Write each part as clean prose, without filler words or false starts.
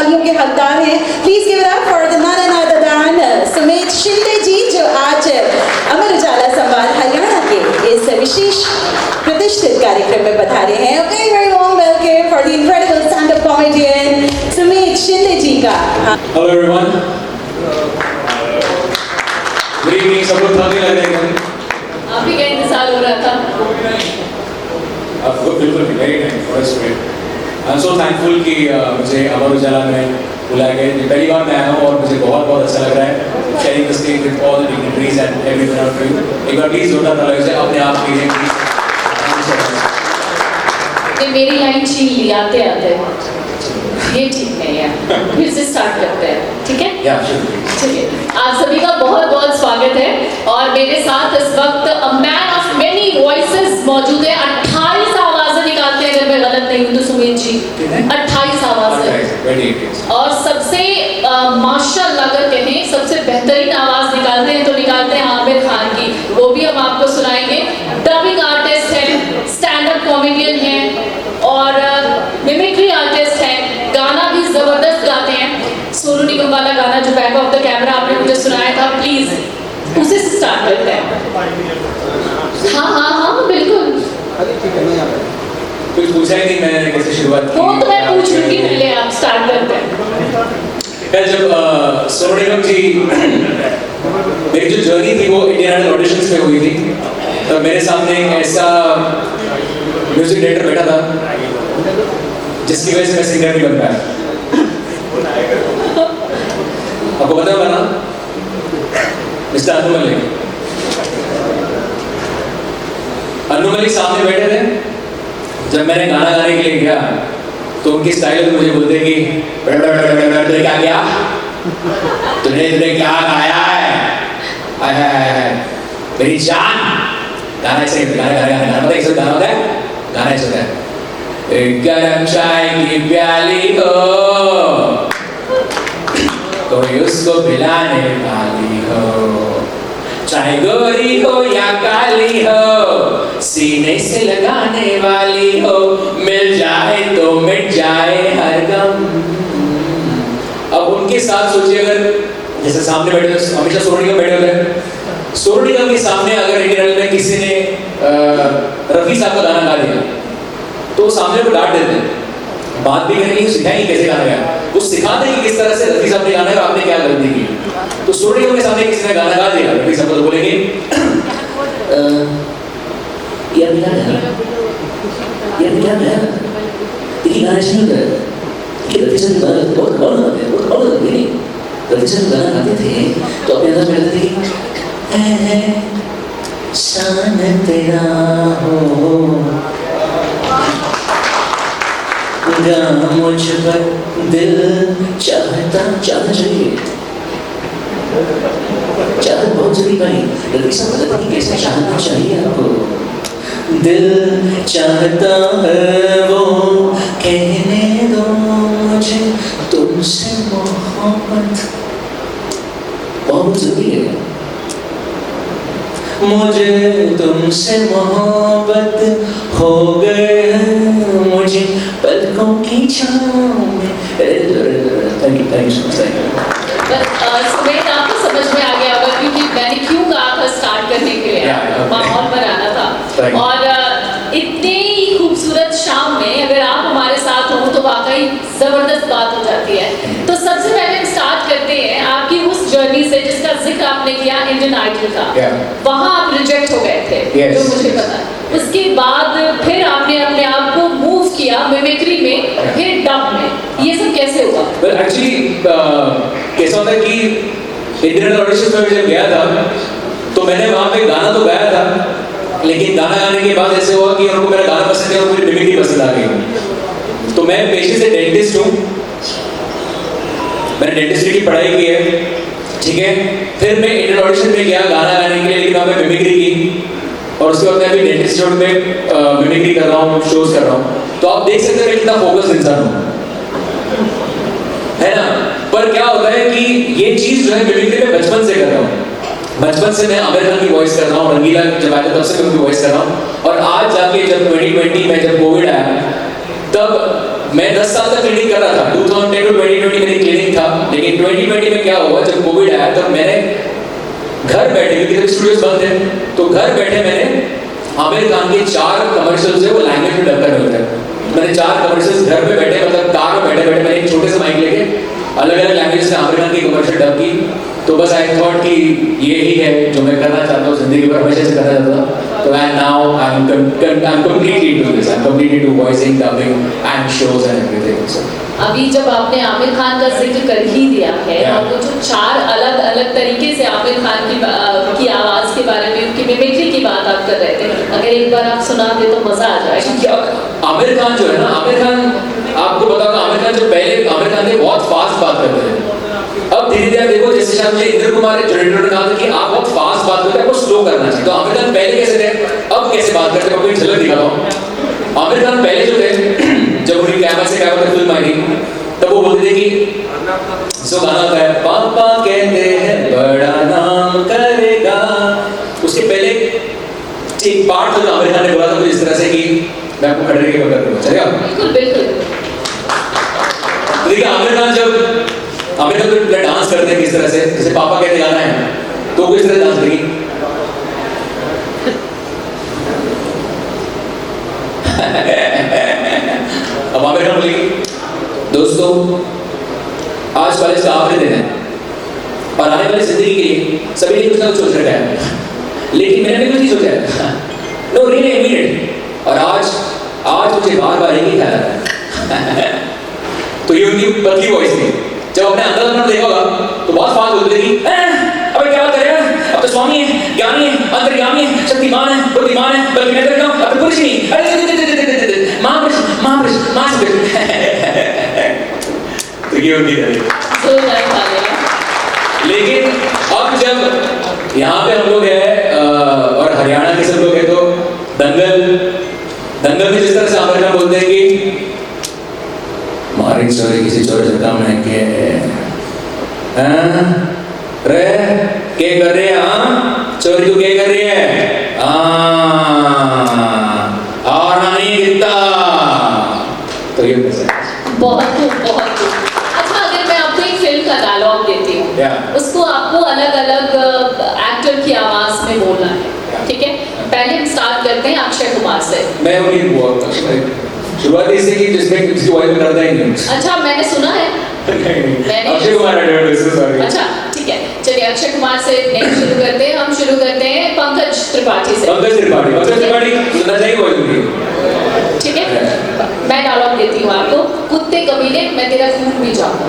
तालियों के हकदार हैं। Please give it up for the none and other than Sumit Shinde ji, जो आज अमर उजाला संवाद हरियाणा के इस विशेष प्रतिष्ठित कार्यक्रम में पधारे हैं। A very very warm welcome for the incredible stand-up comedian Sumit Shinde जी का। Hello everyone. Good evening. सब लोग थाने लग रहे हैं। आप ही का इंतजार हो रहा था। आपको बिल्कुल very nice, first great. I'm so thankful कि मुझे अमर उजाला में बुलाया गया। ये पहली बार मैं आया हूँ और मुझे बहुत बहुत अच्छा लग रहा है। Sharing the stage with all the dignitaries and everyone around you. एक बार प्लीज जोरदार तालियों से अपने आप लीजिए प्लीज। ये मेरी लाइन छीन ली आते आते। ये ठीक नहीं है। फिर से स्टार्ट करते हैं, ठीक है? चलिए, आप सभी का बहुत बहुत स्वागत है और मेरे साथ इस वक्त a man of many voices मौजूद है। 28 आवाजें निकालते हैं, अगर मैं गलत नहीं हूँ तो सुमित जी 28 आवाजें। और सबसे माशाल्लाह अगर कहें सबसे बेहतरीन आवाज निकालते हैं तो निकालते हैं आमिर खान की, वो भी हम आपको सुनाएंगे। डबिंग आर्टिस्ट है, स्टैंड अप कॉमेडियन है और मिमिक्री आर्टिस्ट है, गाना भी जबरदस्त गाते हैं। सोनू निगम वाला गाना जो बैक ऑफ द कैमरा आपने मुझे सुनाया था, प्लीज उसे स्टार्ट करते हैं। हाँ हाँ हाँ बिल्कुल। कुछ पूछा ही नहीं मैंने कैसे शुरुआत की। वो तो मैं पूछ लूंगी, पहले आप स्टार्ट करते हैं। जब सोनू निगम जी मेरी जो जर्नी थी वो इंडियन आइडल ऑडिशंस में हुई थी, तब मेरे सामने एक ऐसा म्यूजिक डायरेक्टर बैठा था जिसकी वजह से मैं सिंगर नहीं बन पाया। आपको पता होगा ना, मिस्टर अनु मलिक। अनु मलिक सामने बैठे थे। जब मैंने गाना गाने के लिए गया तो उनकी स्टाइल में मुझे बोलते कि तूने क्या किया, तूने क्या गाया है, मेरी जान। गाना ऐसे गाना पता है गाना होता है, गाना ऐसे होता है, गरम चाय की प्याली हो कोई उसको पिलाने वाली हो, चाहे गोरी हो या काली हो, सीने से लगाने वाली हो, मिल जाए तो मिट जाए हर गम। अब उनके साथ सोचिए, अगर जैसे सामने बैठे हमेशा सोनू निगम बैठे होते हैं, सोनू निगम के सामने अगर इंडियन में किसी ने रफी साहब का गाना गा दिया तो सामने को डांट देते हैं, बात भी करेंगे, सिखाएंगे कैसे गाना गाया, वो सिखाते हैं कि किस तरह से रफी साहब ने गाना गाया, आपने क्या गलती की। तो सोनू निगम के सामने किसी ने गाना गा दिया, रफी साहब तो बोलेंगे यार क्या है, देखिए गाना सुन कर कि रफी साहब गाना बहुत कमाल गाते हैं, बहुत कमाल गाते हैं। रफी साहब गाना गाते थे तो अपने अंदर में लगता था कि शान तेरा हो मुझ पर दिल चाहता चाहिए, चाहत बहुत जरूरी भाई। रफी साहब बताते हैं कैसे चाहना चाहिए आपको, दिल चाहता है वो कहने दो मुझे तुमसे मोहब्बत बहुत जरूरी है, मुझे तुमसे मोहब्बत हो गए मुझे पलकों की छाँव में। Thank you so much. Sumit आपको समझ में आ गया होगा क्योंकि मैंने क्यों कहा था स्टार्ट करने के लिए, माहौल बनाना था। और इतनी खूबसूरत शाम में अगर आप हमारे साथ हो तो वाकई जबरदस्त बात हो जाती है। तो सबसे पहले हम स्टार्ट करते हैं आपकी उस जर्नी से जिसका जिक्र आपने किया इंडियन आइडल का। वहाँ आप रिजेक्ट हो गए थे, जो मुझे पता है। उसके बाद फिर आपने अपने आप को मूव किया मिमिक्री में, फिर डब में, ये सब कैसे हुआ? एक्चुअली कैसा होता है कि इंडियन ऑडिशन में जब गया था तो मैंने वहाँ पे गाना तो गाया था, लेकिन गाना गाने के बाद ऐसे हुआ कि उनको मेरा गाना पसंद है और मुझे मिमिक्री पसंद आ गई। तो मैं पेशे से डेंटिस्ट हूँ, मैंने डेंटिस्ट्री की पढ़ाई की है, ठीक है। फिर मैं इंडियन ऑडिशन में गया गाना गाने के लिए, लेकिन वहाँ पे मिमिक्री की और उसके बाद मैं अभी डेंटिस्ट में मिमिक्री कर रहा हूँ, शोज कर रहा हूँ। तो आप देख सकते हैं मैं कितना फोकस इंसान हूँ, है ना। पर क्या होता है कि ये चीज जो है मिमिक्री में बचपन से कर रहा हूँ, बचपन से मैं आमिर खान की वॉइस कर रहा हूँ, रंगीला जब आया तब से मैं उनकी वॉइस कर रहा हूँ। और आज जाके जब 2020 में जब कोविड आया तब मैं 10 साल तक ट्रेनिंग कर रहा था, 2010 to 2020 2020 में क्या हुआ, जब कोविड आया तब मैंने घर बैठे, क्योंकि स्टूडियोज बंद थे, तो घर बैठे मैंने आमिर खान के 4 कमर्शियल्स है वो लैंग्वेज में डब करने होते हैं। मैंने 4 कमर्शियल्स घर पे बैठे, मतलब कार में बैठे बैठे मैंने एक छोटे से माइक लेके अलग अलग लैंग्वेज में आमिर खान की कमर्शियल डब की। तो बस आई थॉट कि ये ही है जो मैं करना चाहता हूँ जिंदगी भर, हमेशा से करना चाहता था। तो and now I am completely into this, I am completely into voicing, dubbing and shows and everything. अभी जब आपने आमिर खान का जिक्र कर ही दिया है, और वो जो 4 अलग अलग तरीके से आमिर खान की आवाज के बारे में, उनकी मिमिक्री की बात आप कर रहे थे, अगर एक बार आप सुना दे तो मजा आ जाए। आमिर खान जो है ना, आमिर खान आपको पता होगा, आमिर खान जो पहले आमिर खान थे बहुत फास्ट बात करते थे। अब धीरे धीरे देखो, जैसे शायद मुझे इंद्र कुमार ने कहा था कि आप बहुत फास्ट बात करते हैं, आपको स्लो करना चाहिए। तो आमिर खान पहले कैसे थे, अब कैसे बात करते हैं, आपको एक झलक दिखाता हूँ। आमिर खान पहले जो थे, जब उनकी कैमरा से फिल्म आई तब वो बोलते थे कि जो गाना होता है, पापा कहते हैं बड़ा नाम करेगा, उसके पहले एक पार्ट जो आमिर खान ने बोला था इस तरह से कि मैं आपको खड़े रह के बता दूंगा, चलेगा? बिल्कुल बिल्कुल। देखिए आमिर खान जब डांस करते हैं किस तरह से, जैसे पापा कहते गाना है तो वो इस तरह डांस करेगी। अब आमिर खान बोलेगी, दोस्तों आज कॉलेज का आखिरी दिन है और आने वाली जिंदगी के लिए सभी ने कुछ ना कुछ सोच रखा है, लेकिन मैंने भी कुछ नहीं सोचा है। No really immediate. और आज मुझे बार-बार एक ही ख्याल आता है। तो ये उनकी पतली वॉइस थी। जब अपने अंदर देखा होगा तो बहुत फास्ट बोलते थे कि अबे क्या बात कर रहे हो, अब तो स्वामी है, ज्ञानी है, अंतर्यामी है, शक्तिमान है, बुद्धिमान है, बल्कि मैं तो कहूं अब तो पुरुष नहीं, अरे महापुरुष। तो ये उनकी तरह। लेकिन अब जब यहाँ पे हम लोग हैं और हरियाणा के सब लोग हैं, तो दंगल में जिस तरह से आमिर खान बोलते हैं कि मारी चोरी किसी चोर से काम है के रे के कर रही है, चोरी तू के कर रही है और नहीं गिरता। तो ये बहुत खूब। अच्छा, अगर मैं आपको एक फिल्म का डायलॉग देती हूँ, उसको आपको अलग अलग एक्टर की आवाज में बोलना है, ठीक है? पहले हम स्टार्ट करते हैं अक्षय कुमार से। मैं उन्हीं शुरुआत इससे की जिसमें किसी वॉइस में करता ही नहीं। अच्छा, मैंने सुना है। अक्षय कुमार सॉरी। अच्छा ठीक है, चलिए अक्षय कुमार से नेक्स्ट शुरू करते हैं। हम शुरू करते हैं पंकज त्रिपाठी से। पंकज त्रिपाठी सुनना चाहिए वॉइस उनकी, ठीक है? मैं डायलॉग देती हूँ आपको, कुत्ते कमीने मैं तेरा खून भी जाऊंगा।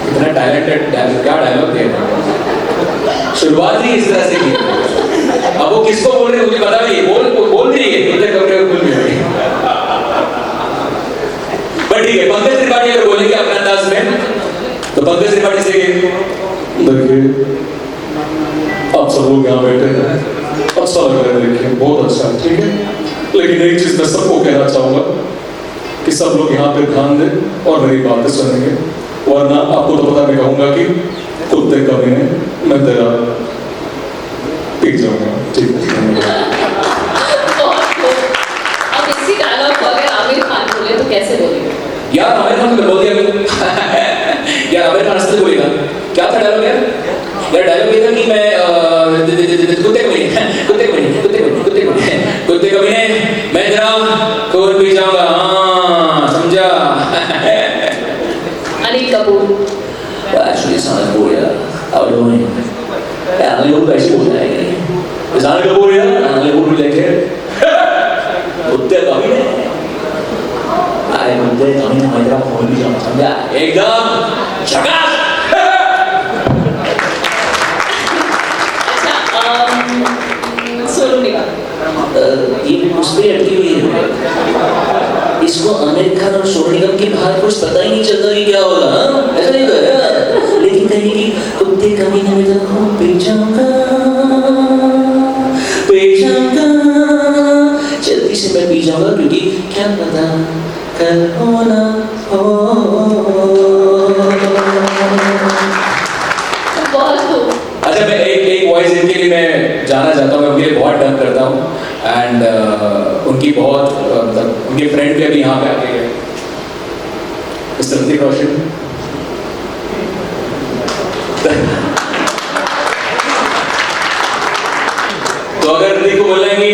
इतना टैलेंटेड क्या डायलॉग दिया, शुरुआत ही इस तरह से की। अब वो किसको बोल रहे हैं मुझे पता नहीं, बोल रही है कुत्ते कमीने को बोल रही है। पर ठीक है, पंकज त्रिपाठी अगर बोलेंगे अपने अंदाज में तो पंकज त्रिपाठी से देखिए आप सब लोग यहाँ बैठे हैं, अच्छा लग रहा है, देखिए बहुत अच्छा, ठीक है? लेकिन एक चीज मैं सबको कहना चाहूंगा कि सब लोग यहाँ पे ध्यान दें और मेरी बातें सुनेंगे, वरना आपको तो पता मैं कहूंगा कि कुत्ते कमीने मैं तेरा पी जाऊंगा, ठीक है? अब इसी डायलॉग को अगर आमिर खान बोले तो कैसे बोलेंगे? यार आमिर खान तो बोल दिया यार आमिर खान से बोलेगा, क्या था डायलॉग यार? यार डायलॉग ये था कि मैं कुत्ते कमीने मैं तेरा खून पी जाऊंगा, हाँ समझा? Anil Kapoor. Actually, it's not a boy, how do I? Yeah, Anil Kapoor ऐसे बोलता है, it's not a boy, Anil Kapoor भी लेके कुत्ते कमीने कुत्ते कमीने मैं तेरा खून पी जाऊंगा, समझा? एकदम झकास। ये उस पे अटकी हुई है, इसको आमिर खान और सोनू निगम के बाहर कुछ पता ही नहीं चलता कि क्या होगा, ऐसा नहीं तो है। लेकिन कहेगी कुत्ते कमीने में तो खून पी जाऊंगा, जल्दी से मैं पी जाऊंगा, क्योंकि क्या पता कल हो ना हो। अच्छा, मैं एक वॉइस इनके लिए मैं जाना चाहता हूँ, मैं उनके लिए बहुत डन करता हूँ एंड उनकी बहुत मतलब उनके फ्रेंड भी अभी यहाँ पे आके गए, ऋतिक रोशन। तो अगर ऋतिक को बोलना है कि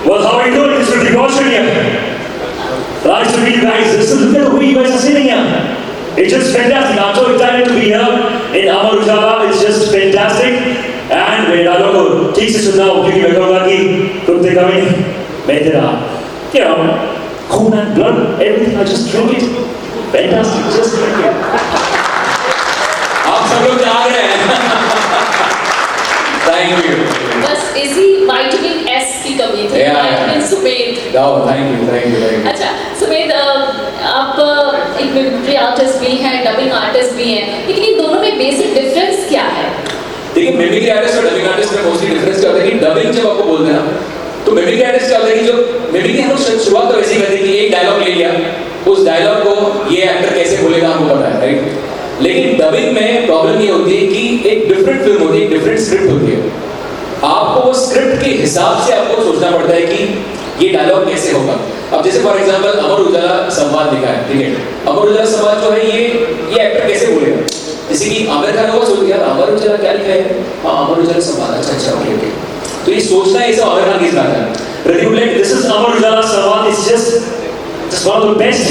Well, how are you doing? It's Hrithik Roshan here. Nice to meet you guys. Listen, look at the way you guys are sitting here. It's just fantastic. I'm so excited to be here in Amar Ujala. It's just fantastic. And मैं डालों को ठीक से सुनना हूँ क्योंकि मैं कहूँगा कि तुम ते कभी मैं तेरा, you know, खून and blood, everything. I just drink it. Fantastic. Just drink it. आप सब लोग जाग रहे हैं। Thank you. बस इसी विटामिन एस की कमी थी, विटामिन सुमेध। Thank you. अच्छा सुमेध, आप एक मिमिक्री आर्टिस्ट भी हैं, डबिंग आर्टिस्ट भी हैं, लेकिन इन दोनों में बेसिक डिफरेंस क्या है? देखिए मिमिक्री आर्टिस्ट और डबिंग आर्टिस्ट में मोस्टली डिफरेंस क्या होता है कि डबिंग जब आपको बोलते हैं ना, तो मिमिक्री आर्टिस्ट क्या होता है कि जो मिमिक्री हम लोग शुरुआत तो ऐसे ही करते हैं कि एक डायलॉग ले लिया, उस डायलॉग को ये एक्टर कैसे बोलेगा हमको पता है, राइट? लेकिन डबिंग में प्रॉब्लम ये होती है कि एक डिफरेंट फिल्म होती है, एक डिफरेंट स्क्रिप्ट होती है। आपको वो स्क्रिप्ट के हिसाब से आपको सोचना पड़ता है कि ये डायलॉग कैसे होगा। अब जैसे फॉर एग्जांपल अमर उजाला संवाद लिखा है, ठीक है, अमर उजाला संवाद जो है ये एक्टर कैसे बोलेगा, जैसे कि आमिर खान होगा सोच यार अमर उजाला क्या लिखा है, हाँ अमर उजाला संवाद, अच्छा ओके, तो ये सोचना है, आमिर खान की बात है। Hrithik, like, this is Amar Ujala Samvad. It's just one of the best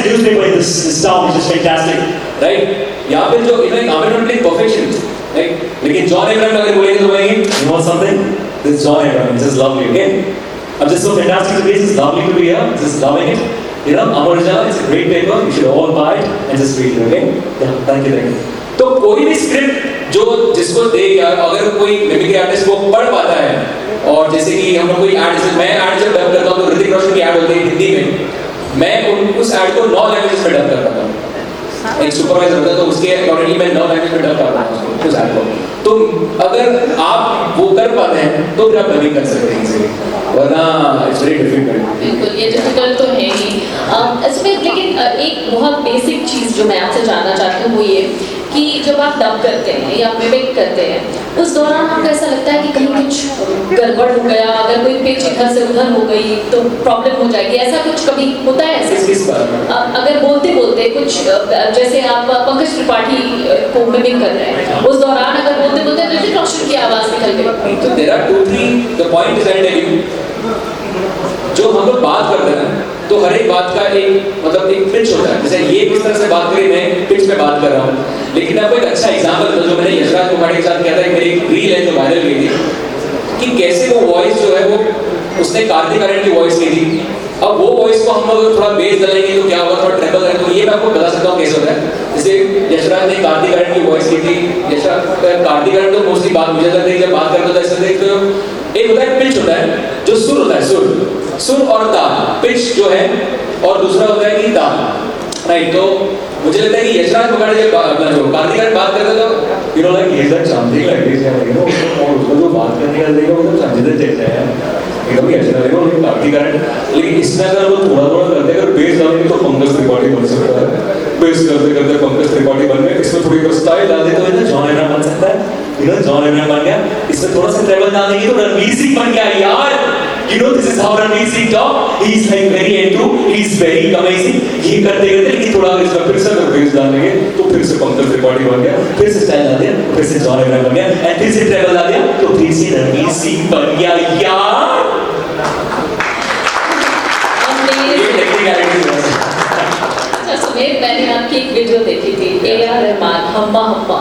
newspaper in this town. It's just fantastic. Right? यहाँ पे जो Aamir Khan playing perfection, right? लेकिन जॉन अब्राहम अगर बोलेंगे तो बोलेंगे You want something? This is John Abraham. This is lovely, okay? I'm just so fantastic to be here. It's lovely to be here. Just loving it. You know, Amar Ujala, it's a great paper. You should all buy it and just read it, okay? Yeah, thank you. तो कोई भी script जो जिसको देख यार, अगर कोई mimicry artist को पढ़ पाता है, और जैसे कि हम लोग कोई ऐड, मैं ऐड जब डब करता हूँ तो ऋतिक रोशन की ऐड होती है हिंदी में, मैं उस ऐड को 9 लैंग्वेजेस में डब करता हूँ। एक सुपरवाइजर होता है तो उसके अकॉर्डिंगली मैं 9 लैंग्वेज में डब करता हूँ उस ऐड को। तो अगर आप वो कर पाते हैं तो फिर आप डबिंग कर सकते हैं इजीली, वरना इट्स वेरी डिफिकल्ट। बिल्कुल, ये डिफिकल्ट तो है ही। इसमें लेकिन एक बहुत बेसिक चीज़ जो मैं आपसे जानना चाहती हूँ वो ये कि जब आप डब करते हैं या मिमिक करते हैं, उस दौरान आपको ऐसा लगता है कि कहीं कुछ गड़बड़ हो गया, अगर कोई पिच इधर से उधर हो गई तो प्रॉब्लम हो जाएगी, ऐसा कुछ कभी होता है? ऐसा अगर बोलते बोलते कुछ, जैसे आप पंकज त्रिपाठी को मिमिक कर रहे हैं, उस दौरान अगर बोलते बोलते ऋतिक रोशन की आवाज़ निकल गई, तो there are 2-3 the point is I tell you, जो हम लोग बात करते हैं ना, तो हर एक बात का एक मतलब एक पिच होता है। जैसे ये किस तरह से बात करें, मैं पिच में बात कर रहा हूँ, लेकिन आपको एक अच्छा एग्जांपल जो मैंने यशराज कुमार के साथ किया था, मेरी एक रील है जो वायरल हुई थी, कि कैसे वो वॉइस जो है वो उसने कार्तिक आर्यन की वॉइस ली थी। अब वो वॉइस को हम लोग थोड़ा बेस डालेंगे तो क्या होगा, थोड़ा ट्रेबल करेंगे, तो ये मैं आपको बता सकता हूँ कैसे होता है। जैसे यशराज ने कार्तिक आर्यन की वॉइस ली थी, कार्तिक आर्यन तो मोस्टली बात मुझे लगता है जब बात करते होता है, एक होता है पिच होता है, जो सुर होता है, सुर और ताल, पिच जो है, और दूसरा होता है कि ताल, राइट? तो मुझे लगता है कि यशराज मुखर्जी जब कार्तिक आर्यन बात करते तो You know, like, he's like something like this, you know, और उसको जो बात करने का देखो वो तो संजीदा जैसा है, एकदम ही अच्छा लगेगा। लेकिन कार्तिक आर्यन, लेकिन इसमें अगर वो थोड़ा करते अगर बेस डालेंगे तो पंकज त्रिपाठी बन सकता है, बेस करते करते पंकज त्रिपाठी बन गए, इसमें थोड़ी स्टाइल डाल दे तो है ना जॉन अब्राहम बन सकता है, you know, जॉन अब्राहम बन गया। इसमें थोड़ा सा ट्रेवल डाल देंगे तो रणवीर सिंह बन गया यार। You know, this is how Ranveer Singh talk. He is like very into, he is very amazing. ये करते करते लेकिन थोड़ा इसमें फिर से अगर बेस डालेंगे तो फिर से पंकज त्रिपाठी बन गया, फिर से स्टाइल डाल दिया, फिर से जॉन अब्राहम बन गया, और फिर से ट्रेवल डाल दिया तो फिर से रणवीर सिंह बन गया यार। ये टेक्निकलिटी है। सुमेध, मैंने आपकी एक वीडियो देखी थी, A.R. रहमान हम्मा हम्मा,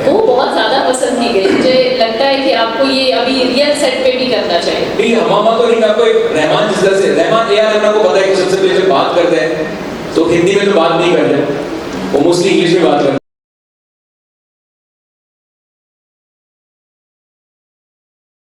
वो बहुत ज्यादा पसंद की गई। मुझे लगता है कि आपको ये अभी रियल सेट पे भी करना चाहिए। नहीं हम्मा तो नहीं, आपको एक रहमान जिस तरह से रहमान A.R. रहमान को पता है कि सबसे पहले जब बात करते हैं तो हिंदी में तो बात नहीं करते, वो मोस्टली इंग्लिश में बात करते हैं।